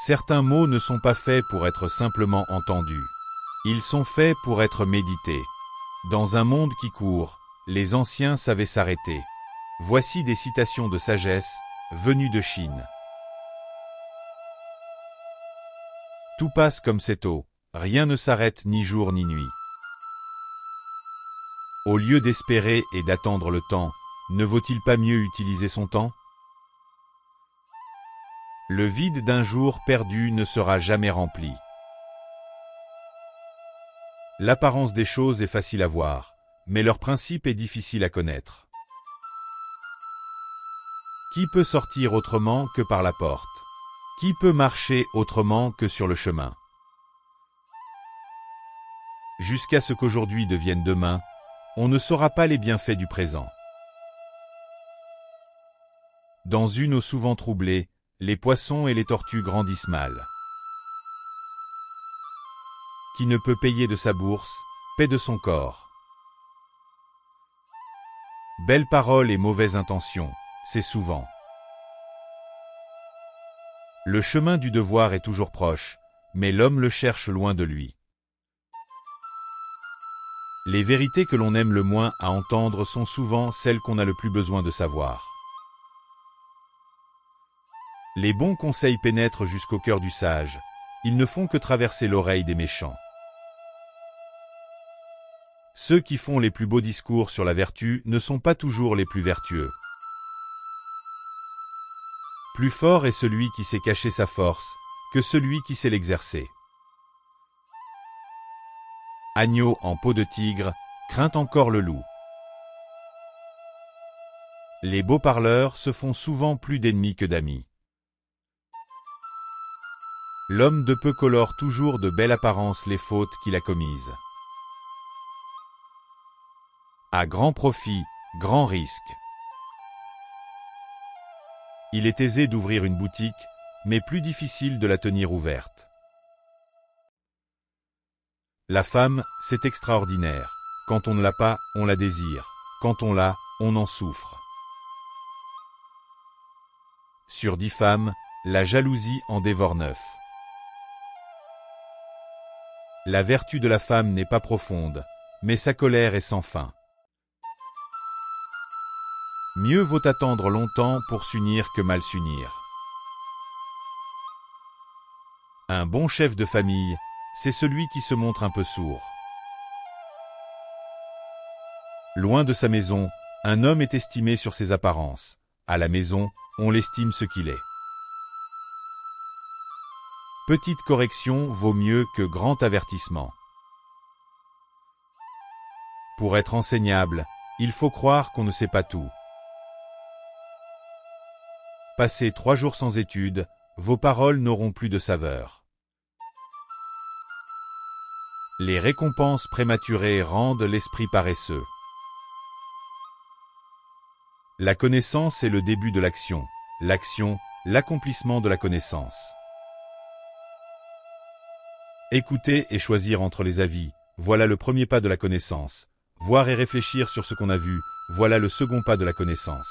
Certains mots ne sont pas faits pour être simplement entendus. Ils sont faits pour être médités. Dans un monde qui court, les anciens savaient s'arrêter. Voici des citations de sagesse, venues de Chine. Tout passe comme cette eau, rien ne s'arrête ni jour ni nuit. Au lieu d'espérer et d'attendre le temps, ne vaut-il pas mieux utiliser son temps? Le vide d'un jour perdu ne sera jamais rempli. L'apparence des choses est facile à voir, mais leur principe est difficile à connaître. Qui peut sortir autrement que par la porte? Qui peut marcher autrement que sur le chemin? Jusqu'à ce qu'aujourd'hui devienne demain, on ne saura pas les bienfaits du présent. Dans une eau souvent troublée, les poissons et les tortues grandissent mal. Qui ne peut payer de sa bourse, paie de son corps. Belles paroles et mauvaises intentions, c'est souvent. Le chemin du devoir est toujours proche, mais l'homme le cherche loin de lui. Les vérités que l'on aime le moins à entendre sont souvent celles qu'on a le plus besoin de savoir. Les bons conseils pénètrent jusqu'au cœur du sage, ils ne font que traverser l'oreille des méchants. Ceux qui font les plus beaux discours sur la vertu ne sont pas toujours les plus vertueux. Plus fort est celui qui sait cacher sa force que celui qui sait l'exercer. Agneau en peau de tigre, craint encore le loup. Les beaux parleurs se font souvent plus d'ennemis que d'amis. L'homme de peu colore toujours de belle apparence les fautes qu'il a commises. À grand profit, grand risque. Il est aisé d'ouvrir une boutique, mais plus difficile de la tenir ouverte. La femme, c'est extraordinaire. Quand on ne l'a pas, on la désire. Quand on l'a, on en souffre. Sur 10 femmes, la jalousie en dévore 9. La vertu de la femme n'est pas profonde, mais sa colère est sans fin. Mieux vaut attendre longtemps pour s'unir que mal s'unir. Un bon chef de famille, c'est celui qui se montre un peu sourd. Loin de sa maison, un homme est estimé sur ses apparences. À la maison, on l'estime ce qu'il est. Petite correction vaut mieux que grand avertissement. Pour être enseignable, il faut croire qu'on ne sait pas tout. Passez 3 jours sans études, vos paroles n'auront plus de saveur. Les récompenses prématurées rendent l'esprit paresseux. La connaissance est le début de l'action. L'action, l'accomplissement de la connaissance. Écouter et choisir entre les avis, voilà le premier pas de la connaissance. Voir et réfléchir sur ce qu'on a vu, voilà le second pas de la connaissance.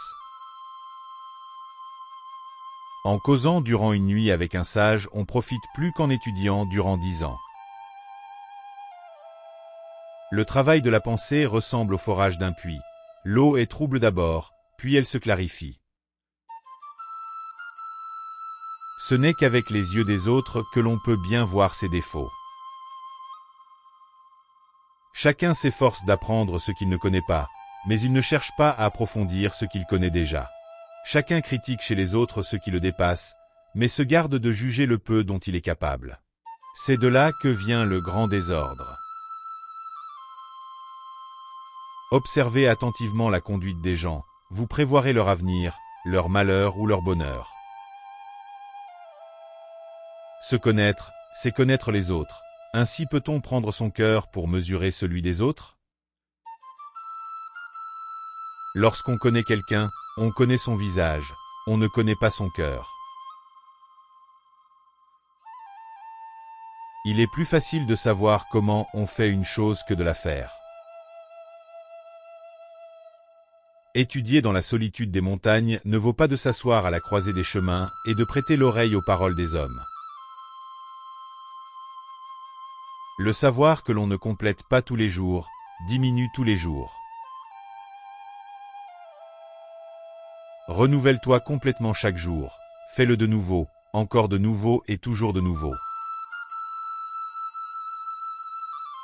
En causant durant une nuit avec un sage, on profite plus qu'en étudiant durant 10 ans. Le travail de la pensée ressemble au forage d'un puits. L'eau est trouble d'abord, puis elle se clarifie. Ce n'est qu'avec les yeux des autres que l'on peut bien voir ses défauts. Chacun s'efforce d'apprendre ce qu'il ne connaît pas, mais il ne cherche pas à approfondir ce qu'il connaît déjà. Chacun critique chez les autres ce qui le dépasse, mais se garde de juger le peu dont il est capable. C'est de là que vient le grand désordre. Observez attentivement la conduite des gens, vous prévoirez leur avenir, leur malheur ou leur bonheur. Se connaître, c'est connaître les autres. Ainsi peut-on prendre son cœur pour mesurer celui des autres? Lorsqu'on connaît quelqu'un, on connaît son visage, on ne connaît pas son cœur. Il est plus facile de savoir comment on fait une chose que de la faire. Étudier dans la solitude des montagnes ne vaut pas de s'asseoir à la croisée des chemins et de prêter l'oreille aux paroles des hommes. Le savoir que l'on ne complète pas tous les jours, diminue tous les jours. Renouvelle-toi complètement chaque jour, fais-le de nouveau, encore de nouveau et toujours de nouveau.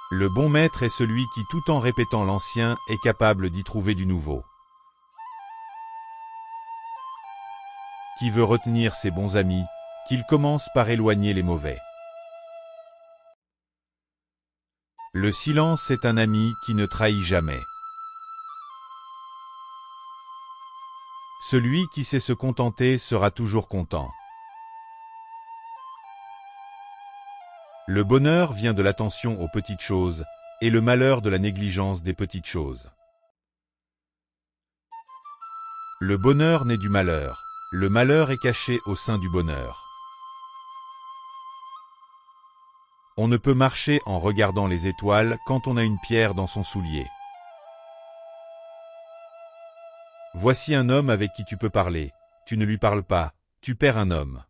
Le bon maître est celui qui, tout en répétant l'ancien, est capable d'y trouver du nouveau. Qui veut retenir ses bons amis, qu'il commence par éloigner les mauvais. Le silence est un ami qui ne trahit jamais. Celui qui sait se contenter sera toujours content. Le bonheur vient de l'attention aux petites choses, et le malheur de la négligence des petites choses. Le bonheur naît du malheur, le malheur est caché au sein du bonheur. On ne peut marcher en regardant les étoiles quand on a une pierre dans son soulier. Voici un homme avec qui tu peux parler, tu ne lui parles pas, tu perds un homme.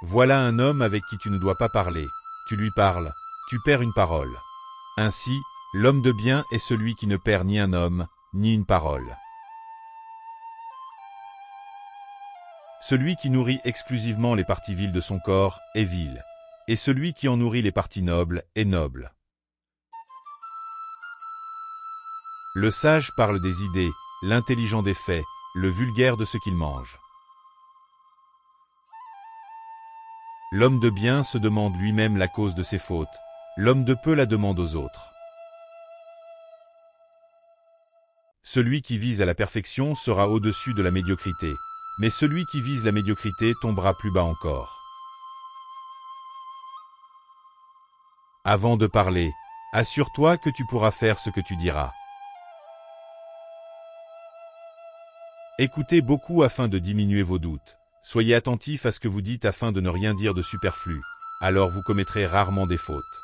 Voilà un homme avec qui tu ne dois pas parler, tu lui parles, tu perds une parole. Ainsi, l'homme de bien est celui qui ne perd ni un homme, ni une parole. Celui qui nourrit exclusivement les parties viles de son corps est vil, et celui qui en nourrit les parties nobles est noble. Le sage parle des idées, l'intelligent des faits, le vulgaire de ce qu'il mange. L'homme de bien se demande lui-même la cause de ses fautes, l'homme de peu la demande aux autres. Celui qui vise à la perfection sera au-dessus de la médiocrité, mais celui qui vise la médiocrité tombera plus bas encore. Avant de parler, assure-toi que tu pourras faire ce que tu diras. Écoutez beaucoup afin de diminuer vos doutes. Soyez attentifs à ce que vous dites afin de ne rien dire de superflu, alors vous commettrez rarement des fautes.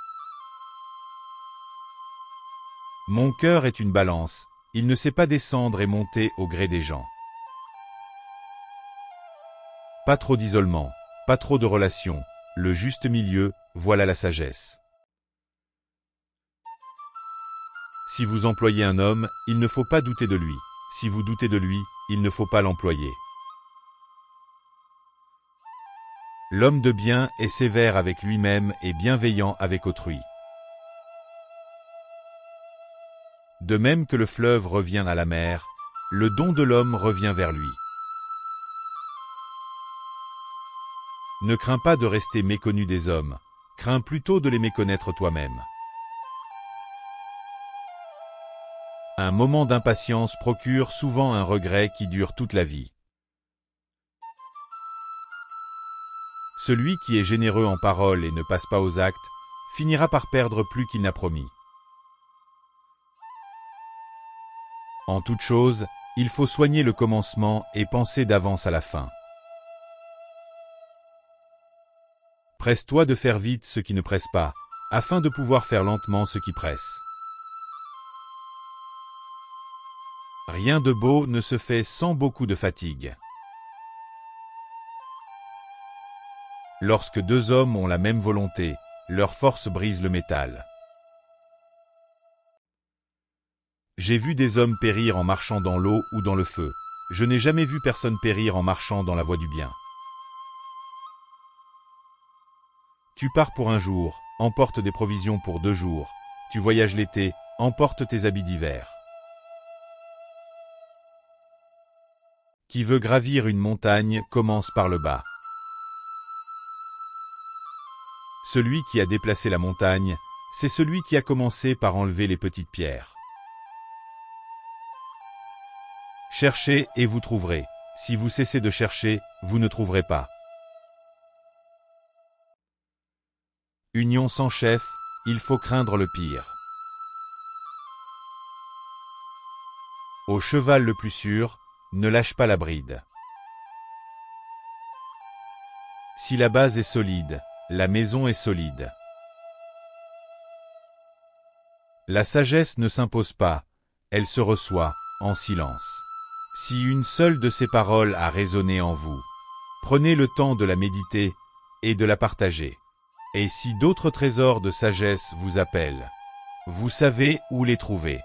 Mon cœur est une balance, il ne sait pas descendre et monter au gré des gens. Pas trop d'isolement, pas trop de relations, le juste milieu, voilà la sagesse. Si vous employez un homme, il ne faut pas douter de lui. Si vous doutez de lui, il ne faut pas l'employer. L'homme de bien est sévère avec lui-même et bienveillant avec autrui. De même que le fleuve revient à la mer, le don de l'homme revient vers lui. Ne crains pas de rester méconnu des hommes, crains plutôt de les méconnaître toi-même. Un moment d'impatience procure souvent un regret qui dure toute la vie. Celui qui est généreux en parole et ne passe pas aux actes, finira par perdre plus qu'il n'a promis. En toute chose, il faut soigner le commencement et penser d'avance à la fin. Presse-toi de faire vite ce qui ne presse pas, afin de pouvoir faire lentement ce qui presse. Rien de beau ne se fait sans beaucoup de fatigue. Lorsque deux hommes ont la même volonté, leur force brise le métal. J'ai vu des hommes périr en marchant dans l'eau ou dans le feu. Je n'ai jamais vu personne périr en marchant dans la voie du bien. Tu pars pour un jour, emporte des provisions pour 2 jours. Tu voyages l'été, emporte tes habits d'hiver. Qui veut gravir une montagne commence par le bas. Celui qui a déplacé la montagne, c'est celui qui a commencé par enlever les petites pierres. Cherchez et vous trouverez. Si vous cessez de chercher, vous ne trouverez pas. Union sans chef, il faut craindre le pire. Au cheval le plus sûr, ne lâche pas la bride. Si la base est solide, la maison est solide. La sagesse ne s'impose pas, elle se reçoit, en silence. Si une seule de ces paroles a résonné en vous, prenez le temps de la méditer et de la partager. Et si d'autres trésors de sagesse vous appellent, vous savez où les trouver.